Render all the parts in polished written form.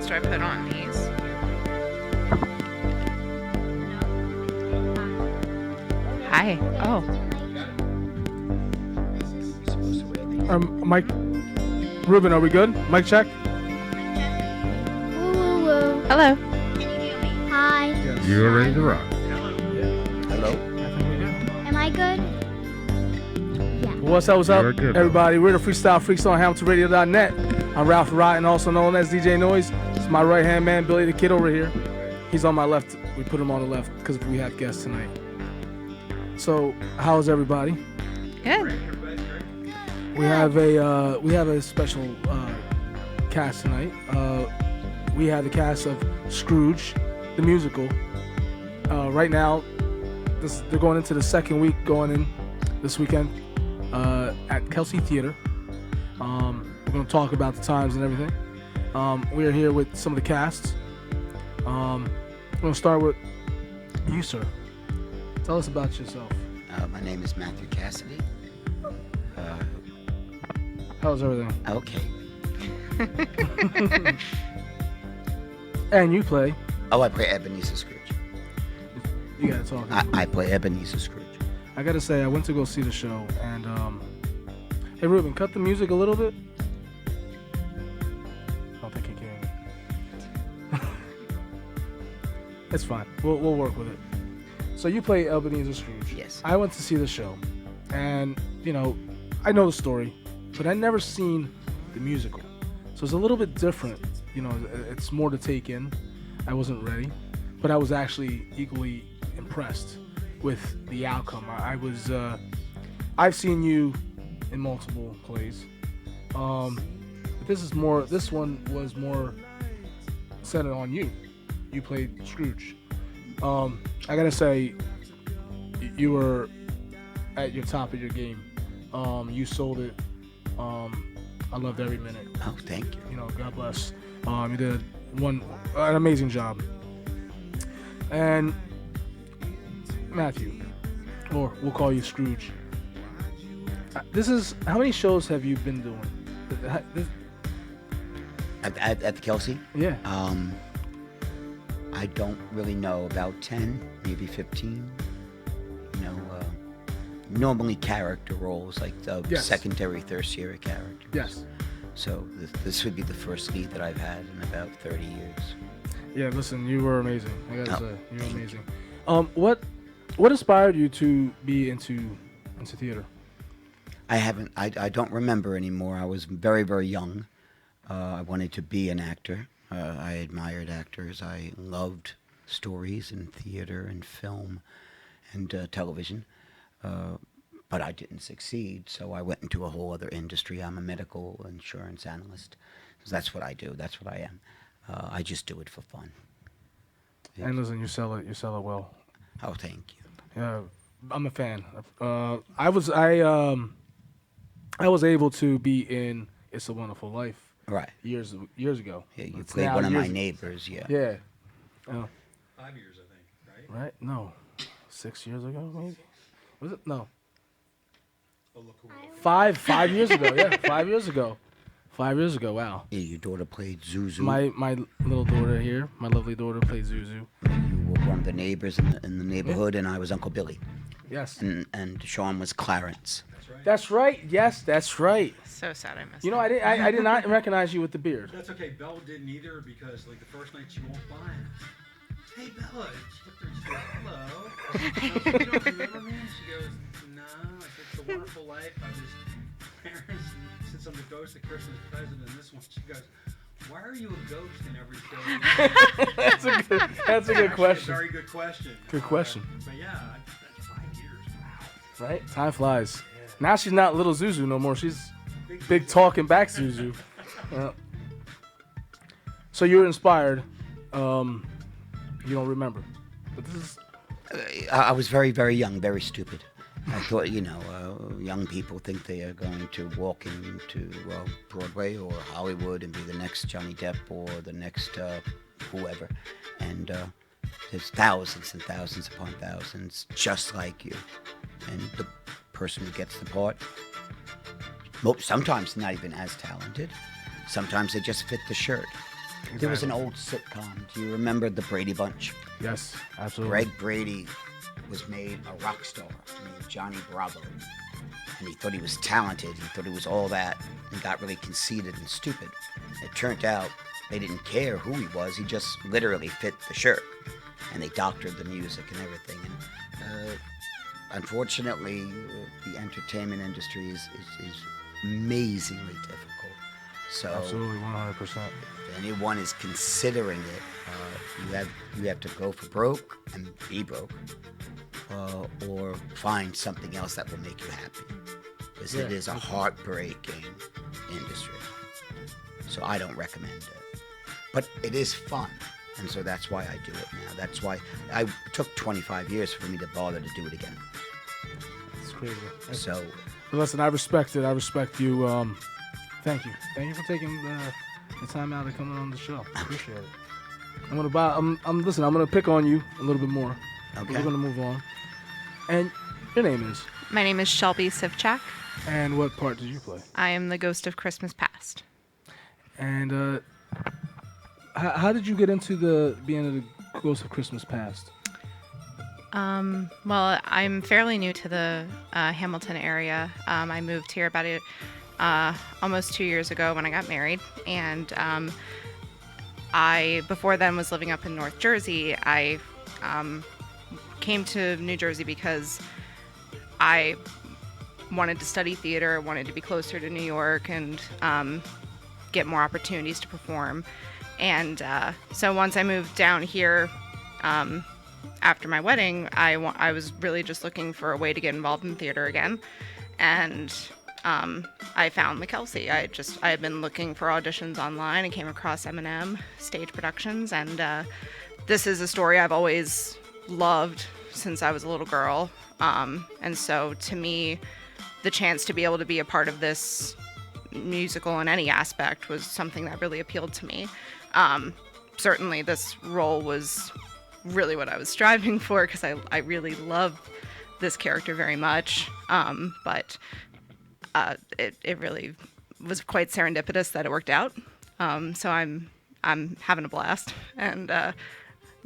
headphones do I put on? These? Hi. Oh. Mike, Ruben, are we good? Mic check. Woo woo woo. Hello. Can you hear me? Hi. Yes. You're ready to rock. Hello. Am I good? Yeah. What's up, You're good, everybody? We're the FREESTYLE on HamiltonRadio.net. I'm Ralph Rotten, also known as DJ Noise. It's my right-hand man, Billy the Kid over here. He's on my left. We put him on the left because we have guests tonight. So, how's everybody? Good. We have a special cast tonight. We have the cast of Scrooge, the musical. Right now, they're going into the second week going in this weekend at Kelsey Theater. We're going to talk about the times and everything. We are here with some of the casts. I'm going to start with you, sir. Tell us about yourself. My name is Matthew Cassidy. How's everything? Okay. And you play. Oh, I play Ebenezer Scrooge. You got to talk. I play Ebenezer Scrooge. I got to say, I went to go see the show, and hey, Ruben, cut the music a little bit. I don't think he can. It's fine. We'll work with it. So you play Ebenezer Scrooge. Yes. I went to see the show, and I know the story, but I never seen the musical, so it's a little bit different. It's more to take in. I wasn't ready, but I was actually equally impressed with the outcome. I've seen you in multiple plays. But this one was more centered on you. You played Scrooge. I gotta say, you were at your top of your game. You sold it. I loved every minute. Oh, thank you. God bless. You did an amazing job. And Matthew, or we'll call you Scrooge. How many shows have you been doing? At the Kelsey? Yeah. I don't really know, about 10, maybe 15. Normally character roles, like the Yes. secondary, tertiary characters. Yes. So this would be the first lead that I've had in about 30 years. Yeah, listen, you were amazing. I gotta say, you were thank amazing. What inspired you to be into theater? I don't remember anymore. I was very, very young. I wanted to be an actor. I admired actors. I loved stories and theater and film and television. But I didn't succeed, so I went into a whole other industry. I'm a medical insurance analyst. So that's what I do. That's what I am. I just do it for fun. And listen, you sell it well. Oh, thank you. Yeah, I'm a fan. I was able to be in It's a Wonderful Life. Right. Years ago. Yeah, you It's played now one of my years- neighbors. Yeah. Yeah. 5 years, I think, right? Right? No. 6 years ago, maybe. Was it? No. Oh, look who 5 years ago. Yeah, 5 years ago. 5 years ago. Wow. Yeah, your daughter played Zuzu. My little daughter here, my lovely daughter, played Zuzu. You were one of the neighbors in the neighborhood, and I was Uncle Billy. Yes. And Sean was Clarence. That's right. That's right. Yes, that's right. So sad I missed You know, I did not recognize you with the beard. That's okay. Bella didn't either because, like, the first night she walked by, hey, Bella. She looked at her and she goes, hello. I was like, you don't remember me? She goes, no. I said, It's a Wonderful Life. I was parents. And since I'm the ghost of Christmas present in this one, she goes, why are you a ghost in every show? That's a good Actually, question. A very good question. Good question. But yeah, that's 5 years. Wow. Right? Time flies. Now she's not little Zuzu no more. She's big talking back Zuzu. So you were inspired. You don't remember. But this is... I was very, very young, very stupid. I thought, young people think they are going to walk into Broadway or Hollywood and be the next Johnny Depp or the next whoever. And there's thousands and thousands upon thousands just like you. And the person who gets the part, sometimes not even as talented. Sometimes they just fit the shirt. There was an old sitcom. Do you remember the Brady Bunch? Yes, absolutely. Greg Brady was made a rock star named Johnny Bravo. And he thought he was talented. He thought he was all that and got really conceited and stupid. It turned out they didn't care who he was. He just literally fit the shirt. And they doctored the music and everything. And unfortunately, the entertainment industry is amazingly difficult. So Absolutely, 100%. if anyone is considering it, you have to go for broke and be broke, or find something else that will make you happy, because it is a heartbreaking industry. So I don't recommend it, but it is fun, and so that's why I do it now. That's why I took 25 years for me to bother to do it again. It's crazy. So, But listen, I respect it. I respect you. Thank you. Thank you for taking the time out and coming on the show. Appreciate it. Listen, I'm gonna pick on you a little bit more. okay. We're gonna move on. And your name is? My name is Shelby Sivchak. And what part did you play? I am the ghost of Christmas Past. And how did you get into being the Ghost of Christmas Past? Well, I'm fairly new to the Hamilton area. I moved here about almost 2 years ago when I got married, and I before then was living up in North Jersey. I came to New Jersey because I wanted to study theater, wanted to be closer to New York, and get more opportunities to perform. And so once I moved down here, after my wedding, I was really just looking for a way to get involved in theater again, and I found McKelsey. I had been looking for auditions online and came across M&M Stage Productions, and this is a story I've always loved since I was a little girl, and so to me, the chance to be able to be a part of this musical in any aspect was something that really appealed to me. Certainly this role was really what I was striving for, because I really love this character very much, but it really was quite serendipitous that it worked out. So I'm having a blast, and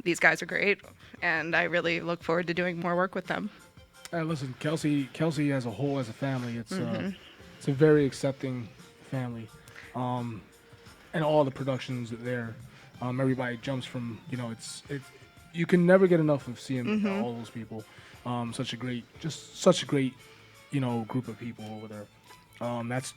these guys are great, and I really look forward to doing more work with them. Listen, Kelsey as a whole, as a family, it's a very accepting family, and all the productions that everybody jumps from. It's you can never get enough of seeing all those people. Such a great group of people over there. It's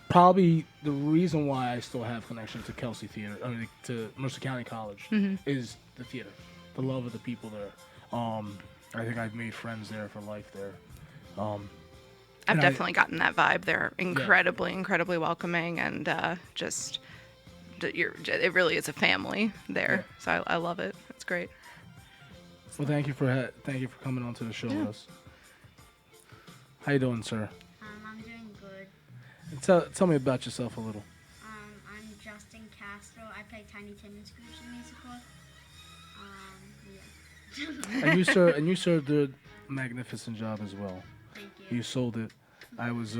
probably the reason why I still have connection to Kelsey Theater, to Mercer County College, is the theater, the love of the people there. I think I've made friends there for life there. I've definitely gotten that vibe. They're incredibly welcoming, and it really is a family there. Yeah. So I love it. It's great. Well, thank you for coming on to the show with us. How you doing, sir? I'm doing good. Tell me about yourself a little. I'm Justin Castro. I play Tiny Tim in SCROOGE11 musical. Yeah. And you sir did a magnificent job as well. Thank you. You sold it. I was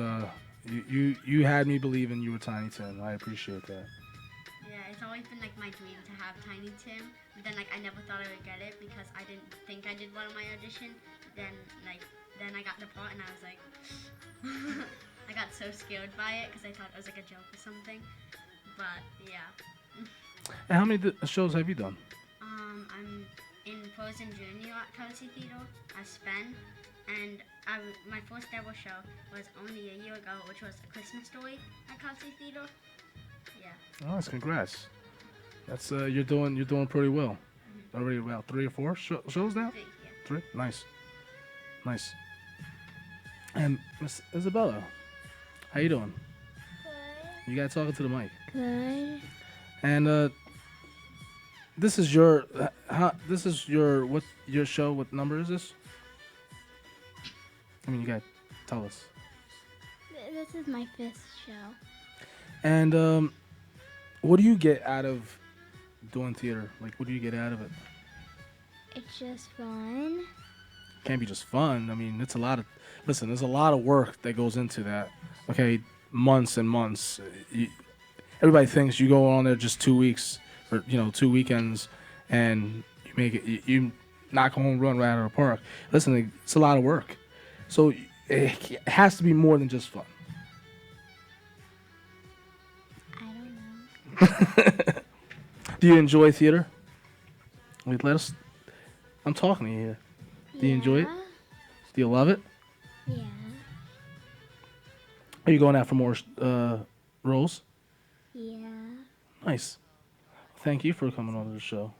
you had me believing you were Tiny Tim. I appreciate that. Yeah, it's always been like my dream to have Tiny Tim, but then I never thought I would get it because I didn't think I did well in my audition. Then I got the part and I was like, I got so scared by it because I thought it was like a joke or something. But yeah. And how many shows have you done? I'm in Frozen Junior at Kelsey Theater as Sven, and my first ever show was only a year ago, which was A Christmas Story at Kelsey Theater. Yeah. Nice, congrats. That's you're doing pretty well. Already about 3 or 4 shows now. 3, yeah. 3, nice. And Miss Isabella, how you doing? Good. You gotta talk into the mic. Good. And this is your what your show? What number is this? I mean, you gotta tell us. This is my 5th show. And what do you get out of doing theater? Like, what do you get out of it? It's just fun. Can't be just fun. I mean, there's a lot of work that goes into that. Okay, months and months. Everybody thinks you go on there just 2 weeks for 2 weekends, and you make it. You knock a home run right out of the park. Listen, it's a lot of work, so it has to be more than just fun. I don't know. Do you enjoy theater? Wait, let us. I'm talking to you here. Do you enjoy it? Do you love it? Yeah. Are you going out for more roles? Yeah. Nice. Thank you for coming on to the show.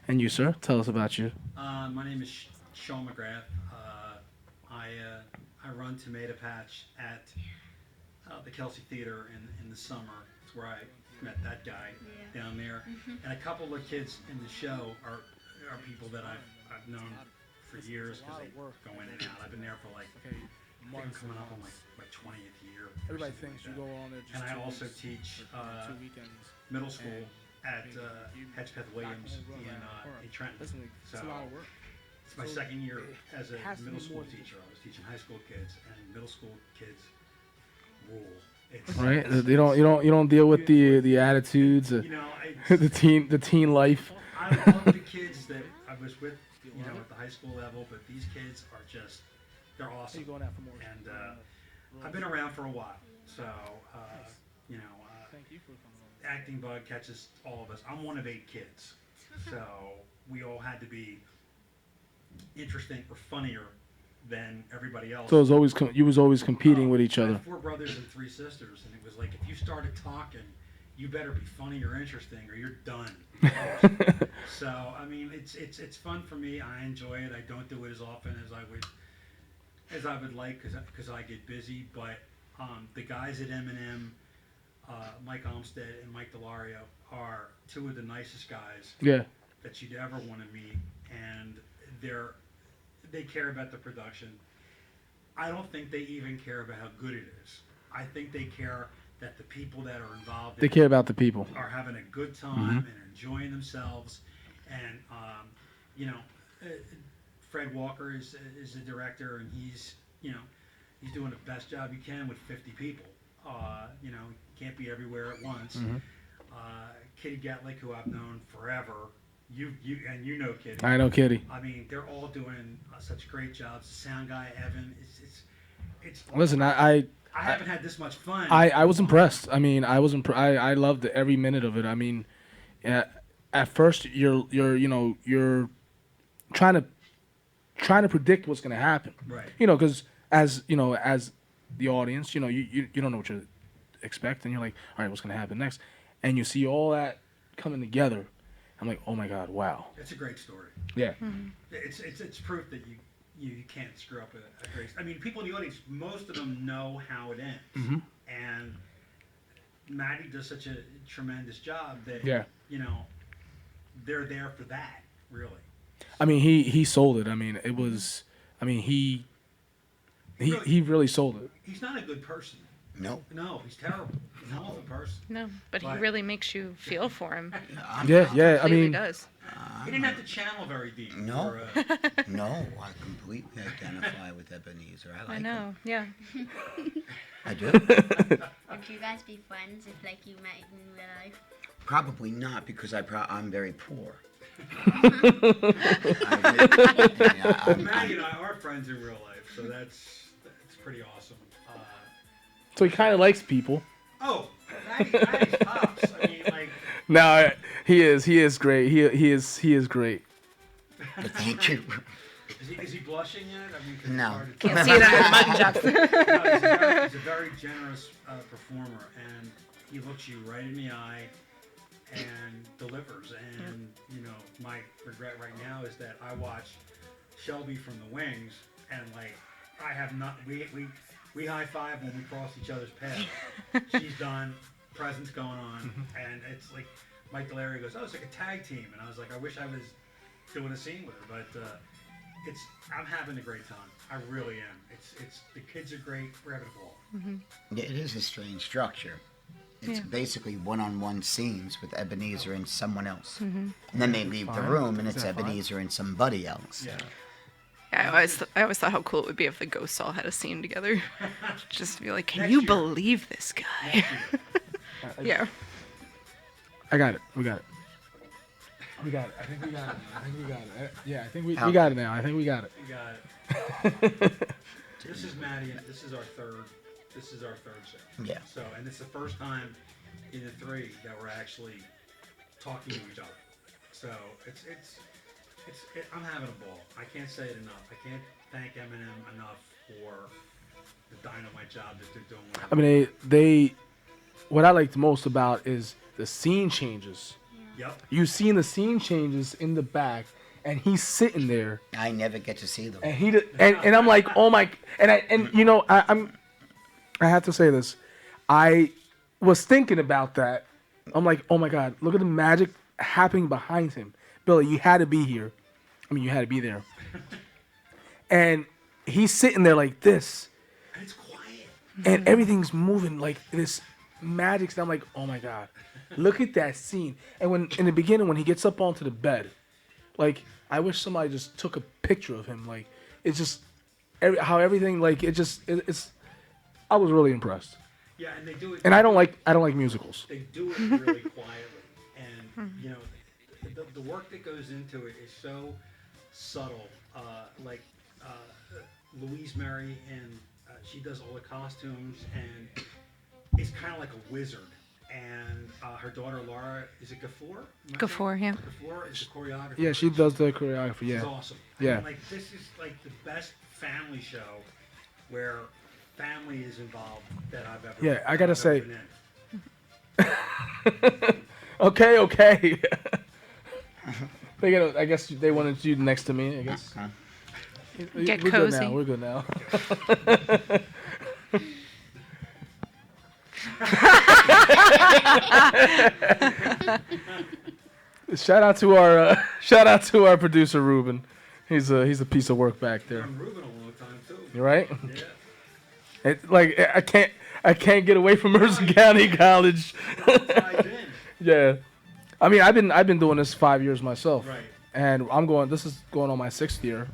And you, sir, tell us about you. My name is Sean McGrath. I run Tomato Patch at the Kelsey Theater in the summer. It's where I met that guy down there. And a couple of kids in the show are people that I've known for years because they go in and out. I've been there for like, I think I'm coming up on my 20th year. Everybody thinks you go on there just And I also teach 2 weekends. middle school at Hedgepeth Williams in Trenton. Listen, it's a lot of work. It's my second year as a has to be middle school more than teacher. I was teaching high school kids, and middle school kids rule. It's, Right? You don't deal with the attitudes, You know, it's, the teen life. I love the kids that I was with, at the high school level, but these kids are just, they're awesome. Going out for more. And I've been around for a while, so Thank you for coming on. acting bug catches all of us. I'm one of 8 kids, so we all had to be interesting or funnier than everybody else. So it was always you was always competing with each I other. had 4 brothers and 3 sisters, and it was like, if you started talking, you better be funny or interesting, or you're done. So I mean, it's fun for me. I enjoy it. I don't do it as often as I would like, because I get busy. But the guys at M&M, Mike Olmsted and Mike Delario, are 2 of the nicest guys Yeah. that you'd ever want to meet, and they care about the production. I don't think they even care about how good it is. I think they care that the people that are involved They care about the people. are having a good time and enjoying themselves. And Fred Walker is the director, and he's doing the best job you can with 50 people. Can't be everywhere at once. Kitty Gatlick, who I've known forever, you know Kitty. I know Kitty. I mean, they're all doing such great jobs. The sound guy Evan, it's. Listen, I haven't had this much fun. I was impressed. I mean, I loved every minute of it. I mean, at first you're trying to predict what's going to happen. Right. Because as the audience, you don't know what you expect, and you're like, all right, what's going to happen next? And you see all that coming together. I'm like, oh my God, wow. It's a great story. Yeah. It's proof that you can't screw up a great. I mean, people in the audience, most of them know how it ends, and Maddie does such a tremendous job that they're there for that, really. I mean, he sold it. I mean, it was. I mean, he really sold it. He's not a good person. No. No, he's terrible. He's an awful person. No, but he But- really makes you feel for him. Yeah. I Really mean, does. He didn't have to channel very deep. No. for, No, I completely identify with Ebenezer. I like I know. him. Yeah. I do. Would you guys be friends if you met in real life? Probably not, because I'm very poor. Maddie and I are friends in real life, so that's pretty awesome. so he kind of likes people. Maddie's pops. I mean, like. No, he is great. He is great. Thank you. Is he blushing yet? I mean, 'cause it's No. hard to Can't see that in mutton chops. No, he's a very generous performer, and he looks you right in the eye and delivers. And my regret right now is that I watch Shelby from the wings, and I have not. We high five when we cross each other's path. She's done, presents going on, and it's like Mike Delario goes, "Oh, it's like a tag team," and I was like, I wish I was doing a scene with her, but I'm having a great time. I really am. It's the kids are great. We're having a ball. Yeah, it is a strange structure. It's basically one-on-one scenes with Ebenezer and someone else. And then they leave the room, and it's Ebenezer and somebody else. Yeah. I always thought how cool it would be if the ghosts all had a scene together. Just to be like, can you believe this guy? Yeah. I got it. We got it. We got it. I think we got it. I think we got it. Yeah, I think we got it now. I think we got it. You got it. This is Maddie. And this is our third. This is our third show. Yeah. So, and it's the first time in the three that we're actually talking to each other. So I'm having a ball. I can't say it enough. I can't thank Eminem enough for the dynamite job that they're doing. I mean, they what I liked most about is the scene changes. Yep. You've seen the scene changes in the back, and he's sitting there. I never get to see them. And and I'm like, oh my, and you know, I have to say this, I was thinking about that. I'm like, oh my God, look at the magic happening behind him. Billy, you had to be here. I mean, you had to be there. And he's sitting there like this. And it's quiet. And everything's moving like this magic. And I'm like, oh my God, look at that scene. And when in the beginning, when he gets up onto the bed, like, I wish somebody just took a picture of him. Like, it's just how everything, like, it's. I was really impressed. Yeah, and they do it. And I don't like musicals. They do it really quietly, and you know, the work that goes into it is so subtle. Louise Mary, and she does all the costumes, and it's kind of like a wizard. And her daughter Laura, is it Gafour? Gafour, yeah. Gafour is the choreographer. Yeah, she does the choreography. Yeah. It's awesome. Yeah. And, like, this is like the best family show where family is involved that I've ever. Yeah, I gotta say. been in. Okay. I guess they wanted you next to me. I guess. Get We're cozy. We're good now. Shout out to our producer Ruben. He's a piece of work back there. I'm Ruben a long time too. You right? Yeah. I can't get away from Mercer County College. Yeah, I mean I've been doing this 5 years myself. Right. And this is going on my 6th year.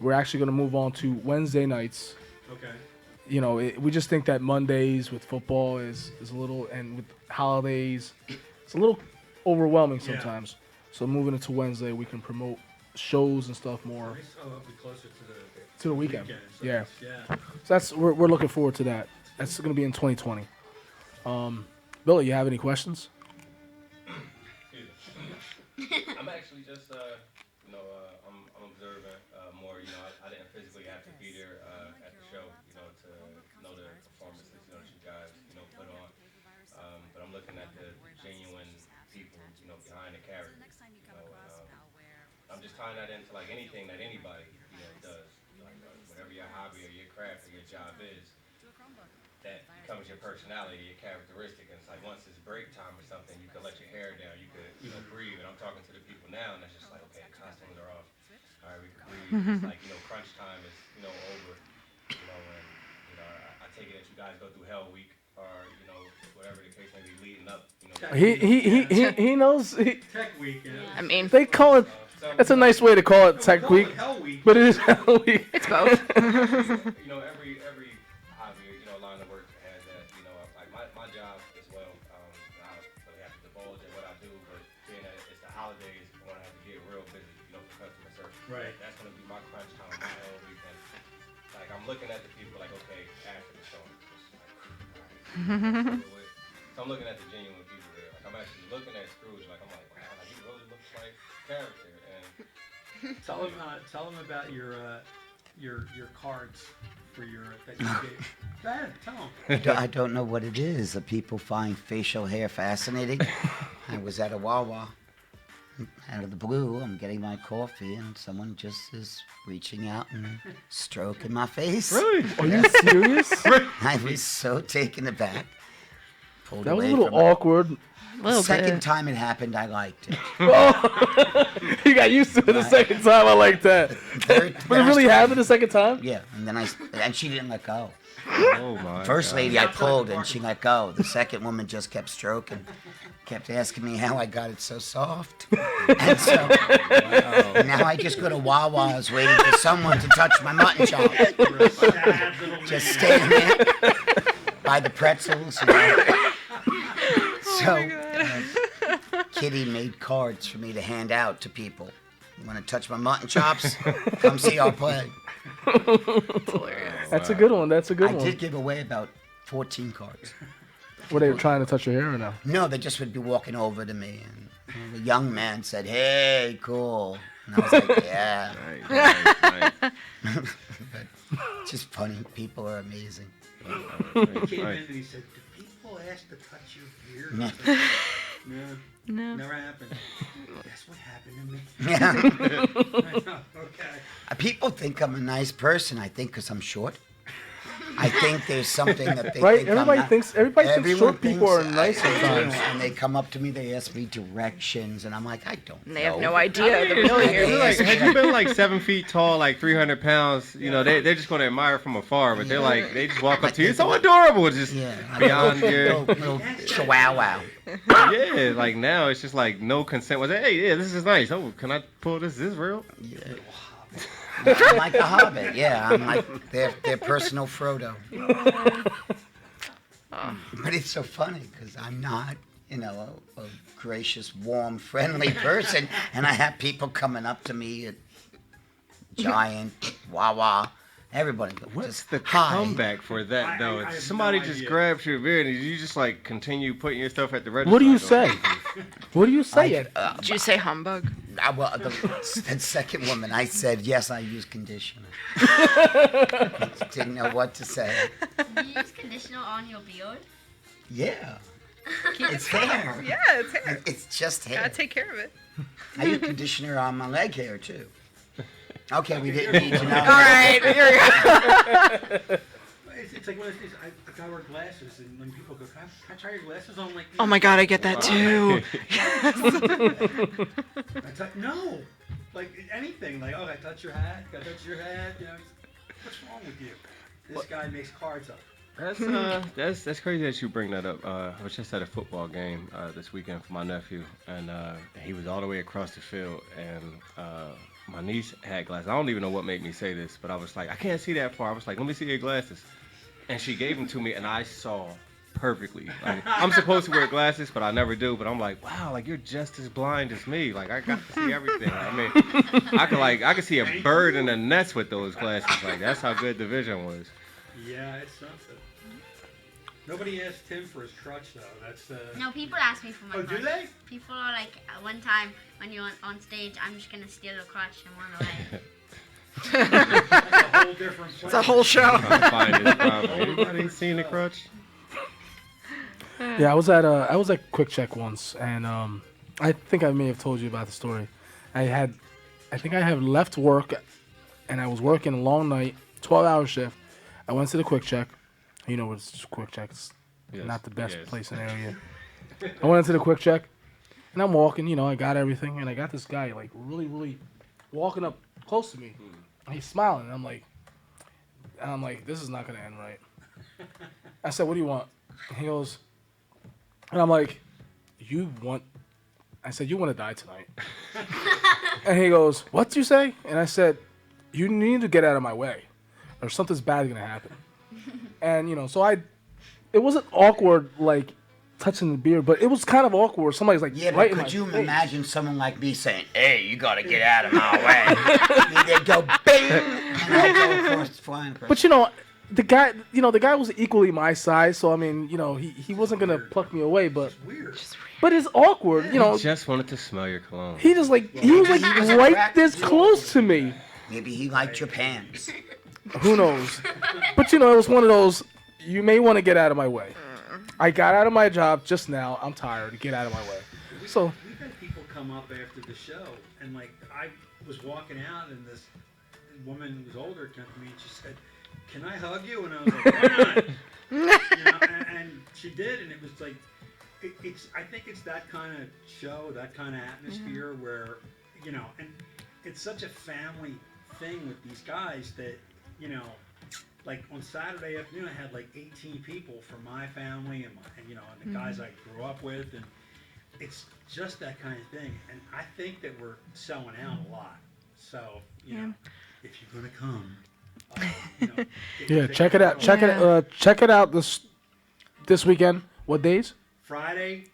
We're actually going to move on to Wednesday nights. Okay. You know, we just think that Mondays with football is a little, and with holidays, it's a little overwhelming sometimes. Yeah. So moving it to Wednesday, we can promote shows and stuff more. Nice. Oh, it'll be closer to the weekend. So Yeah. Yeah. So we're looking forward to that. That's going to be in 2020. Billy, you have any questions? I'm actually just, I'm observing more. You know, I didn't physically have to be there at the show, you know, to know the performances, you know, that you guys, you know, put on. But I'm looking at the genuine people, you know, behind the character. You know, I'm just tying that into like anything that anybody, you know, does. Like whatever your hobby or your craft or your job is, that becomes your personality, your characteristic. And it's like once it's break time or something, you can let your hair down, you could, you know, breathe. And I'm talking to the people now, and it's just like, okay, the costumes are off. All right, we can breathe. It's like, you know, crunch time is, you know, over. You know, and you know, I take it that you guys go through Hell Week, or you know, whatever the case may be, leading up. You know, He knows. Tech Week. Yeah. I mean, They call it. That's a nice way to call it Tech Week, Hell Week. but it is Hell Week. it's both. you know, every hobby, you know, line of work has that. You know, like my job as well. I don't really have to divulge in what I do, but being that it's the holidays, I want to have to get real busy, you know, for customer service. Right. That's gonna be my crunch time, my whole weekend. Like I'm looking at the people, like, okay, after the show, just like, so I'm looking at the genuine people there. Like I'm actually looking at Scrooge, like I'm like, wow, like, he really looks like character. And Tell them about your cards for your that you gave. Go ahead, tell them. I don't know what it is. People find facial hair fascinating. I was at a Wawa. Out of the blue, I'm getting my coffee, and someone just is reaching out and stroking my face. Really? Are you serious? I was so taken aback. Pulled That was a away little from it. awkward. Second time it happened, I liked it. You got used to it the second time. I like that. But it really happened the second time? Yeah, and then and she didn't let go. Oh my First God. lady I pulled and she let go. The second woman just kept stroking. kept asking me how I got it so soft. And so now I just go to Wawa's waiting for someone to touch my mutton chop. You're a sad little Just man. standing there by the pretzels. You know. So Kitty made cards for me to hand out to people. You want to touch my mutton chops? Come see our play. It's hilarious. That's a good one. That's a good I one. did give away about 14 cards. Were they trying to touch your hair or no? No, they just would be walking over to me, and the young man said, "Hey, cool," and I was like, "Yeah." Nice. But just funny. People are amazing. He came in and he said, "Do people ask to touch your beard?" I was like, no, never happened. That's what happened to me. Yeah. Okay. People think I'm a nice person. I think because I'm short. I think there's something that they Right? think Everybody I'm not. thinks Everyone short people are thinks nice I do, sometimes. and they come up to me, they ask me directions, and I'm like, I don't And they have know. no idea. The They millionaires. ask Like, me- had you been like 7 feet tall, like 300 pounds, you know, they're just going to admire from afar, but they're like, they just walk up to you. It's so adorable. It's just Yeah, like beyond a your. little chihuahua. Yeah, like now it's just like no consent. Was hey, yeah, this is nice. Oh, can I pull this? Is this real? Yeah. I'm like a hobbit. Yeah, I'm like their personal Frodo. But it's so funny because I'm not, you know, a gracious, warm, friendly person, and I have people coming up to me at Giant, Wawa, everybody. What's just, the "Hi." comeback for that though? I have Somebody no just idea. grabs your beard and you just like continue putting your stuff at the register. What do you say? What do you say? Did you say humbug? Well, the second woman, I said, yes, I use conditioner. Didn't know what to say. Do you use conditioner on your beard? Yeah. It's hair. Yeah, it's hair. It's just hair. Gotta take care of it. I use conditioner on my leg hair, too. Okay, we didn't need to know. All right, here we go. It's like one of those things. I gotta wear glasses, and when people go, "Can I try your glasses on?" I'm like, Oh my God, I get that too. I no, like anything. Like, oh, I touch your hat. Can I touch your hat? You know, what's wrong with you? This guy makes cards up. That's crazy that you bring that up. I was just at a football game this weekend for my nephew, and he was all the way across the field, and my niece had glasses. I don't even know what made me say this, but I was like, I can't see that far. I was like, let me see your glasses, and she gave them to me, and I saw perfectly. Like, I'm supposed to wear glasses, but I never do. But I'm like, wow, like you're just as blind as me. Like I got to see everything. I mean, I could see a bird in a nest with those glasses. Like that's how good the vision was. Yeah, it's something. Nobody asked Tim for his crutch though. That's No, people ask me for my Oh, crutch. do they? People are like, one time when you're on stage, I'm just gonna steal your crutch and run away. That's a whole different. It's a whole show. I find this problem. Anybody seen the crutch? Yeah, I was at Quick Check once, and I think I may have told you about the story. I think I had left work, and I was working a long night, 12-hour shift. I went to the Quick Check. You know what's Quick Check? It's Yes, not the best yes. place in the area. I went into the Quick Check, and I'm walking. You know, I got everything, and I got this guy like really, really walking up close to me. And he's smiling, and I'm like, this is not gonna end right. I said, what do you want? And he goes, and I'm like, I said, you want to die tonight. And he goes, what do you say? And I said, you need to get out of my way, or something's bad gonna happen. And you know, so it wasn't awkward like touching the beard, but it was kind of awkward. Somebody's like, Yeah, right but in could you my face. imagine someone like me saying, hey, you gotta get out of my way? They'd go, bing! And I'd go flying across. But you know, the guy was equally my size, so I mean, you know, he wasn't gonna pluck me away, but Weird. it's awkward, you know. Just wanted to smell your cologne. He just like he was like he was right attracted this to you. close to me. Maybe he liked your pants. Who knows? But you know, it was one of those. You may want to get out of my way. I got out of my job just now. I'm tired. Get out of my way. So We've had people come up after the show, and like I was walking out, and this woman who was older came to me and she said, "Can I hug you?" And I was like, "Why not?" You know, and she did, and it was like, it's. I think it's that kind of show, that kind of atmosphere where, you know, and it's such a family thing with these guys that, you know. Like on Saturday afternoon, I had like 18 people from my family and you know, and the guys I grew up with, and it's just that kind of thing, and I think that we're selling out a lot. So you know, if you're gonna come, you know, Yeah, check it out. Check it out this weekend. What days? Friday,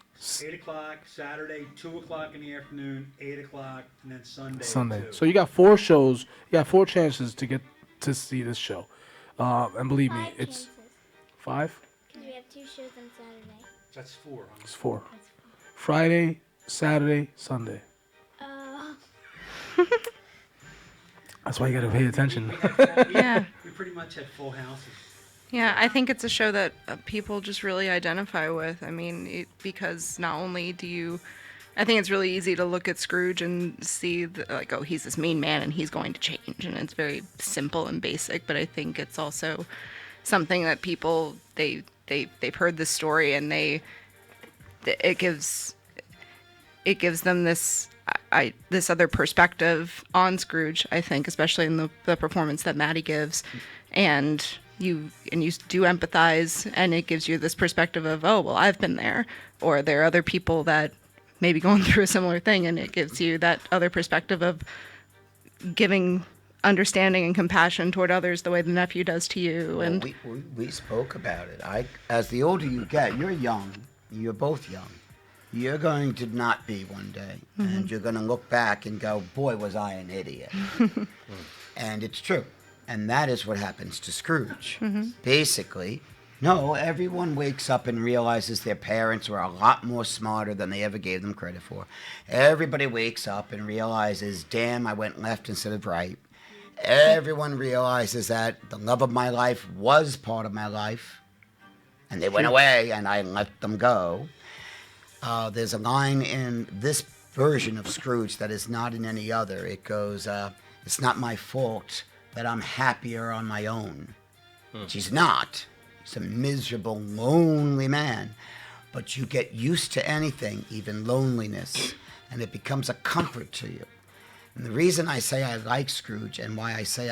8 o'clock. Saturday, 2 o'clock in the afternoon, 8 o'clock, and then Sunday. Sunday. 2. So you got 4 shows. You got 4 chances to get to see this show. And believe me, 5 it's chances. 5. Because we have 2 shows on Saturday. That's 4. Huh? It's 4. Friday, Saturday, Sunday. Oh. That's why you gotta pay attention. We pretty much had full houses. Yeah, I think it's a show that people just really identify with. I mean, because not only do you, I think it's really easy to look at Scrooge and see like, oh, he's this mean man and he's going to change, and it's very simple and basic. But I think it's also something that people they've heard this story, and it gives them this this other perspective on Scrooge. I think, especially in the performance that Maddie gives, and you do empathize, and it gives you this perspective of, oh, well, I've been there, or there are other people that may be going through a similar thing, and it gives you that other perspective of giving understanding and compassion toward others the way the nephew does to you. Well, And we spoke about it. As the older you get, you're young. You're both young. You're going to not be one day, and you're going to look back and go, boy, was I an idiot. And it's true. And that is what happens to Scrooge. Basically, no, everyone wakes up and realizes their parents were a lot more smarter than they ever gave them credit for. Everybody wakes up and realizes, damn, I went left instead of right. Everyone realizes that the love of my life was part of my life, and they went away, and I let them go. There's a line in this version of Scrooge that is not in any other. It goes, it's not my fault that I'm happier on my own. She's not. He's a miserable, lonely man. But you get used to anything, even loneliness, and it becomes a comfort to you. And the reason I say I like Scrooge, and why I say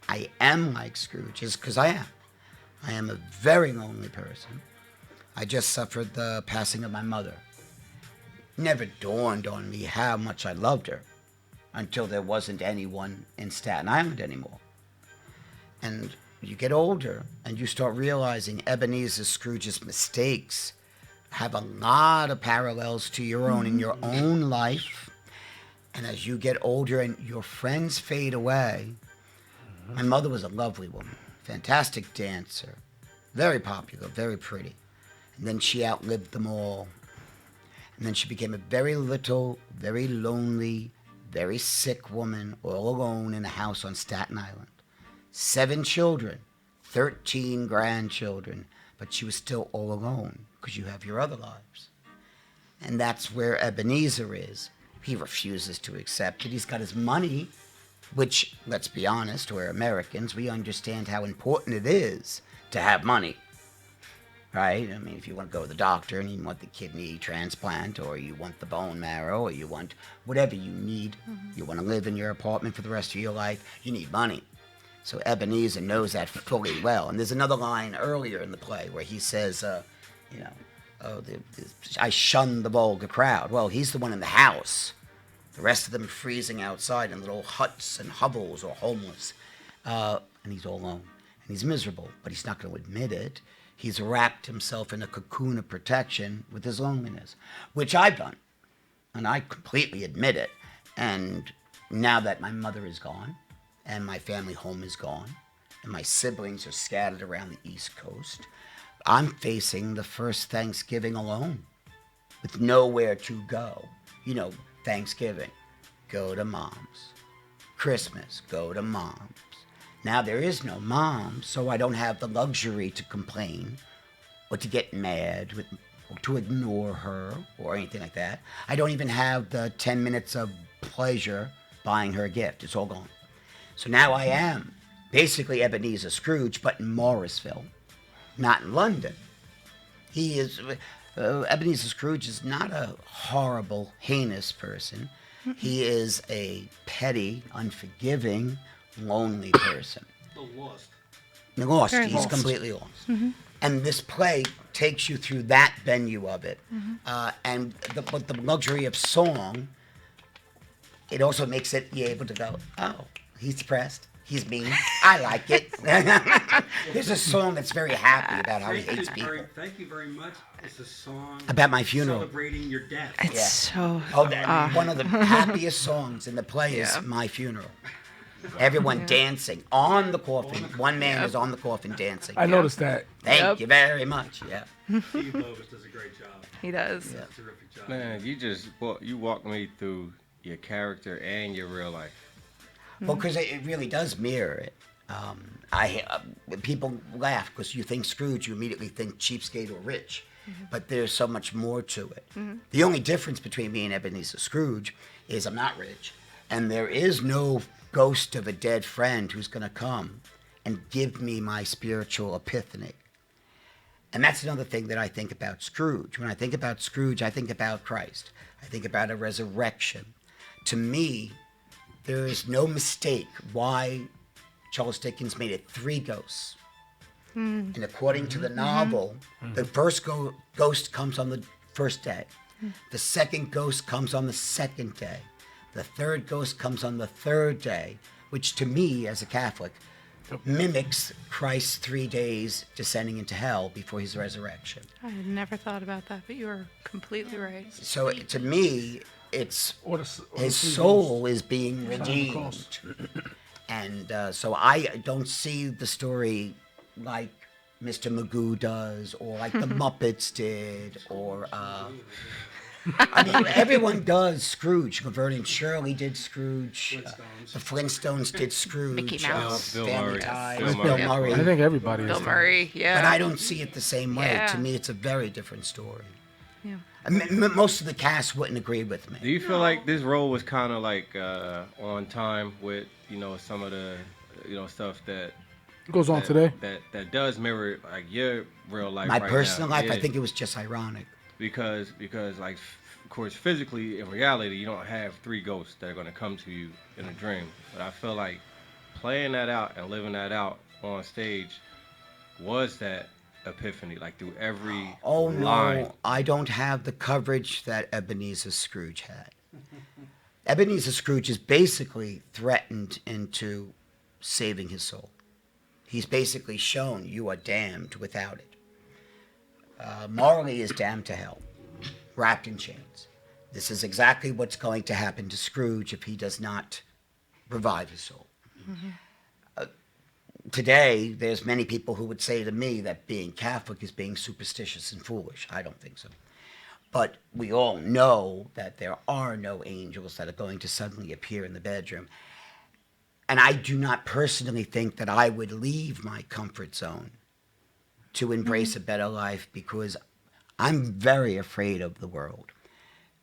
I am like Scrooge, is because I am. I am a very lonely person. I just suffered the passing of my mother. Never dawned on me how much I loved her until there wasn't anyone in Staten Island anymore. And you get older and you start realizing Ebenezer Scrooge's mistakes have a lot of parallels to your own in your own life. And as you get older and your friends fade away, my mother was a lovely woman, fantastic dancer, very popular, very pretty. And then she outlived them all. And then she became a very little, very lonely, very sick woman, all alone in a house on Staten Island. 7 children, 13 grandchildren, but she was still all alone because you have your other lives. And that's where Ebenezer is. He refuses to accept it. He's got his money, which, let's be honest, we're Americans. We understand how important it is to have money, right? I mean, if you want to go to the doctor and you want the kidney transplant, or you want the bone marrow, or you want whatever you need, you want to live in your apartment for the rest of your life, you need money. So Ebenezer knows that fully well. And there's another line earlier in the play where he says, I shun the vulgar crowd. Well, he's the one in the house. The rest of them freezing outside in little huts and hovels or homeless. And he's all alone. And he's miserable, but he's not going to admit it. He's wrapped himself in a cocoon of protection with his loneliness, which I've done. And I completely admit it. And now that my mother is gone, and my family home is gone, and my siblings are scattered around the East Coast, I'm facing the first Thanksgiving alone, with nowhere to go. You know, Thanksgiving, go to mom's. Christmas, go to mom's. Now there is no mom, so I don't have the luxury to complain, or to get mad, or to ignore her, or anything like that. I don't even have the 10 minutes of pleasure buying her a gift. It's all gone. So now I am basically Ebenezer Scrooge, but in Morrisville, not in London. He is, Ebenezer Scrooge is not a horrible, heinous person. He is a petty, unforgiving, lonely person. The lost. Lost. Very He's lost. completely lost. And this play takes you through that venue of it. And with the luxury of song, it also makes it you able to go, oh, he's depressed. He's mean. I like it. There's a song that's very happy about how he hates people. Thank you very much. It's a song About my funeral. celebrating your death. It's so. One of the happiest songs in the play is My Funeral. Everyone dancing on the coffin. One man is on the coffin dancing. I noticed that. Thank you very much. Yeah. Steve Lovis does a great job. He does. Does a terrific job. Man, you walked me through your character and your real life. Well, because it really does mirror it. People laugh because you think Scrooge, you immediately think cheapskate or rich. But there's so much more to it. The only difference between me and Ebenezer Scrooge is I'm not rich. And there is no ghost of a dead friend who's going to come and give me my spiritual epiphany. And that's another thing that I think about Scrooge. When I think about Scrooge, I think about Christ. I think about a resurrection. To me, there is no mistake why Charles Dickens made it 3 ghosts. And according to the novel, the first ghost comes on the first day. The second ghost comes on the second day. The third ghost comes on the third day, which to me, as a Catholic, mimics Christ's 3 days descending into hell before his resurrection. I had never thought about that, but you are completely right. So to me, it's Or the his 3 soul ghosts. is being Sign the redeemed. cross. And so I don't see the story like Mr. Magoo does, or like the Muppets did, or I mean, everyone does Scrooge. Laverne and Shirley did Scrooge. The Flintstones did Scrooge. Mickey Mouse. Bill Family Murray. Ties, Bill Bill Murray. Murray. I think everybody Bill is. Murray, yeah. But I don't see it the same way. Yeah. To me, it's a very different story. Yeah. Most of the cast wouldn't agree with Do me. you feel like this role was kind of like on time with some of the stuff that It goes on today. that does mirror like your real life? My right personal now? life, I Yeah. think it was just ironic. because like of course physically in reality you don't have 3 ghosts that are going to come to you in a dream, but I feel like playing that out and living that out on stage was that epiphany, like through every Oh no, line. I don't have the coverage that Ebenezer Scrooge had. Ebenezer Scrooge is basically threatened into saving his soul. He's basically shown you are damned without it. Marley is damned to hell, wrapped in chains. This is exactly what's going to happen to Scrooge if he does not revive his soul. Today, there's many people who would say to me that being Catholic is being superstitious and foolish. I don't think so. But we all know that there are no angels that are going to suddenly appear in the bedroom. And I do not personally think that I would leave my comfort zone to embrace a better life, because I'm very afraid of the world.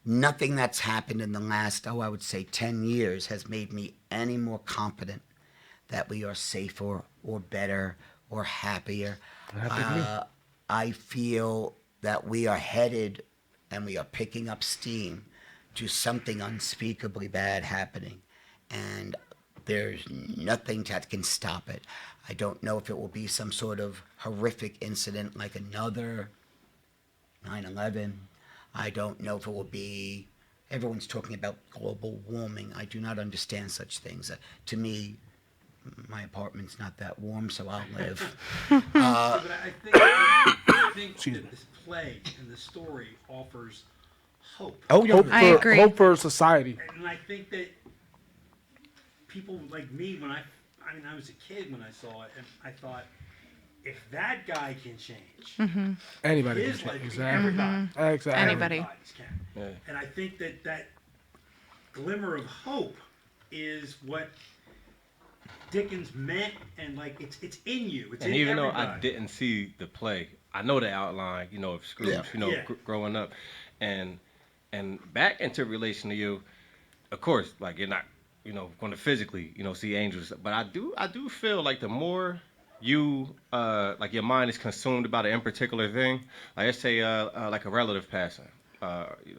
Nothing that's happened in the last, I would say 10 years has made me any more confident that we are safer or better or happier. I feel that we are headed and we are picking up steam to something unspeakably bad happening. And there's nothing that can stop it. I don't know if it will be some sort of horrific incident like another 9/11. I don't know if it will be, everyone's talking about global warming. I do not understand such things. To me, my apartment's not that warm, so I'll live. But I think that this play and the story offers hope. Oh, yeah. I agree. Hope for society. And I think that people like me, when I was a kid when I saw it, and I thought, if that guy can change, Anybody his can life, change. everybody, Exactly. Anybody. everybody's can. Yeah. And I think that glimmer of hope is what Dickens meant, and like it's in you. It's And in even though everybody. I didn't see the play, I know the outline, of Scrooge, Yeah. growing up, and back into relation to you, of course, like you're not, going to physically, see angels, but I do feel like the more you, like your mind is consumed about an in particular thing, like let's say, like a relative passing,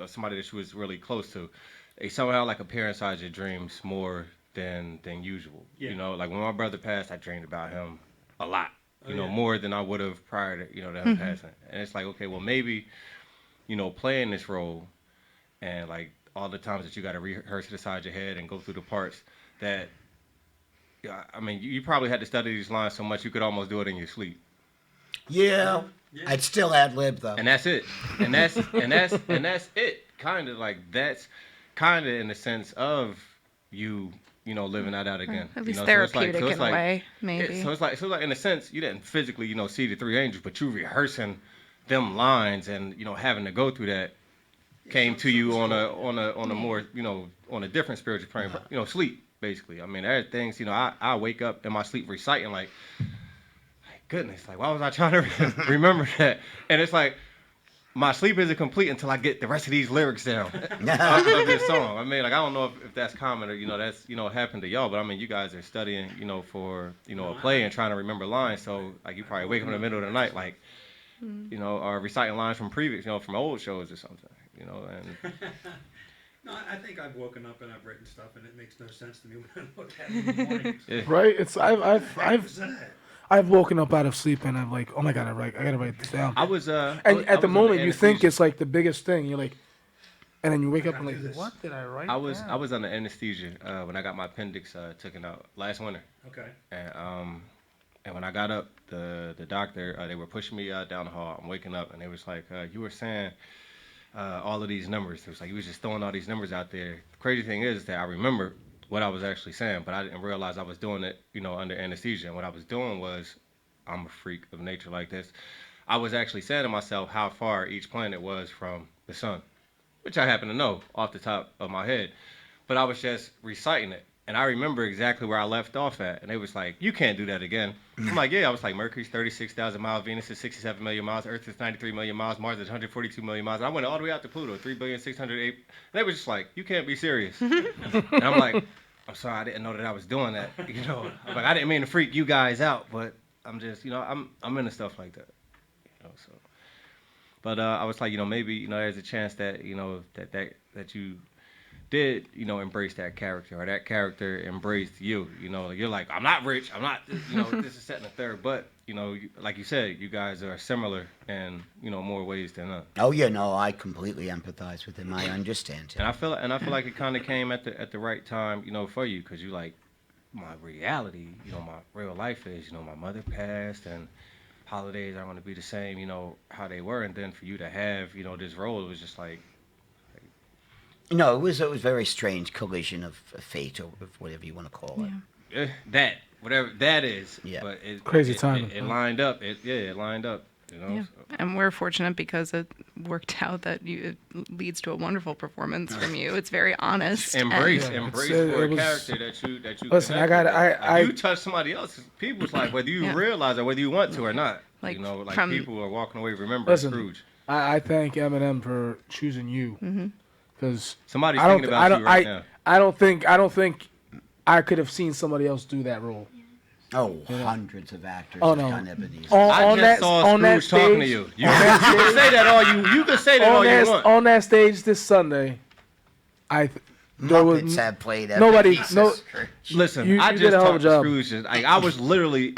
somebody that you was really close to, they somehow like appear inside your dreams more than usual. Yeah. Like when my brother passed, I dreamed about him a lot. you know, more than I would have prior to, you know, to him passing. And it's like, okay, well, maybe, you know, playing this role and like all the times that you got to rehearse it inside your head and go through the parts that, yeah, I mean, you probably had to study these lines so much you could almost do it in your sleep. Yeah. I'd still ad lib though. And that's it. And that's it. Kind of like that's kind of in the sense of you know, living that out again. At least you know? therapeutic so it's in a way, maybe. So it's like in a sense you didn't physically, you know, see the three angels, but you rehearsing them lines and, you know, having to go through that came to you on a more, you know, on a different spiritual plane, you know, sleep basically. I mean, there are things, you know, I wake up in my sleep reciting like goodness, like why was I trying to remember that? And it's like my sleep isn't complete until I get the rest of these lyrics down of this song. I mean, like I don't know if that's common or, you know, that's, you know, happened to y'all, but I mean, you guys are studying, you know, for, you know, a play and trying to remember lines. So like you probably wake up in the middle of the night, like, you know, or reciting lines from previous, you know, from old shows or something, you know, and. No, I think I've woken up and I've written stuff and it makes no sense to me when I look at it in the morning. Right? It's I've woken up out of sleep and I'm like, oh my god, I gotta write this down. I was and at the moment you think it's like the biggest thing. You're like, and then you wake up and like, what did I write? I was under anesthesia when I got my appendix taken out last winter. Okay. And when I got up, the doctor they were pushing me down the hall. I'm waking up and they was like, you were saying all of these numbers. It was like you was just throwing all these numbers out there. The crazy thing is that I remember what I was actually saying, but I didn't realize I was doing it, you know, under anesthesia. And what I was doing was, I'm a freak of nature like this. I was actually saying to myself how far each planet was from the sun, which I happen to know off the top of my head. But I was just reciting it. And I remember exactly where I left off at. And they was like, you can't do that again. I'm like, yeah. I was like, Mercury's 36,000 miles. Venus is 67 million miles. Earth is 93 million miles. Mars is 142 million miles. And I went all the way out to Pluto, 3,608. And they was just like, you can't be serious. And I'm like, I'm sorry, I didn't know that I was doing that. You know, I'm like, I didn't mean to freak you guys out, but I'm just, you know, I'm into stuff like that. You know, so. But I was like, you know, maybe, you know, there's a chance that, you know, that you did, you know, embrace that character, or that character embraced you. You know, you're like, I'm not rich, I'm not, you know, this is set in the third, but, you know, like you said, you guys are similar in, you know, more ways than none. Oh yeah, no, I completely empathize with him. I understand him. And I feel like it kind of came at the right time, you know, for you, because you like, my reality, you know, my real life is, you know, my mother passed and holidays aren't going to be the same, you know, how they were, and then for you to have, you know, this role, it was just like. No, it was a very strange collision of fate, or whatever you want to call it. That, whatever that is. Yeah. But Crazy timing. It lined up. It lined up. You know. Yeah. So. And we're fortunate because it worked out that it leads to a wonderful performance from you. It's very honest. Embrace and, for a character that you. Listen, you touch somebody else. People's like whether you realize it, whether you want to or not. Like, you know, like people are walking away remembering Scrooge. I thank Eminem for choosing you. Because somebody's thinking about you right now. I don't think I could have seen somebody else do that role. Oh, hundreds of actors have done Ebenezer. I just saw Scrooge talking to you. You can say that all you can say that all you want. On that stage this Sunday, Muppets have played Ebenezer. Listen, I just talked to Scrooge. Like, I was literally,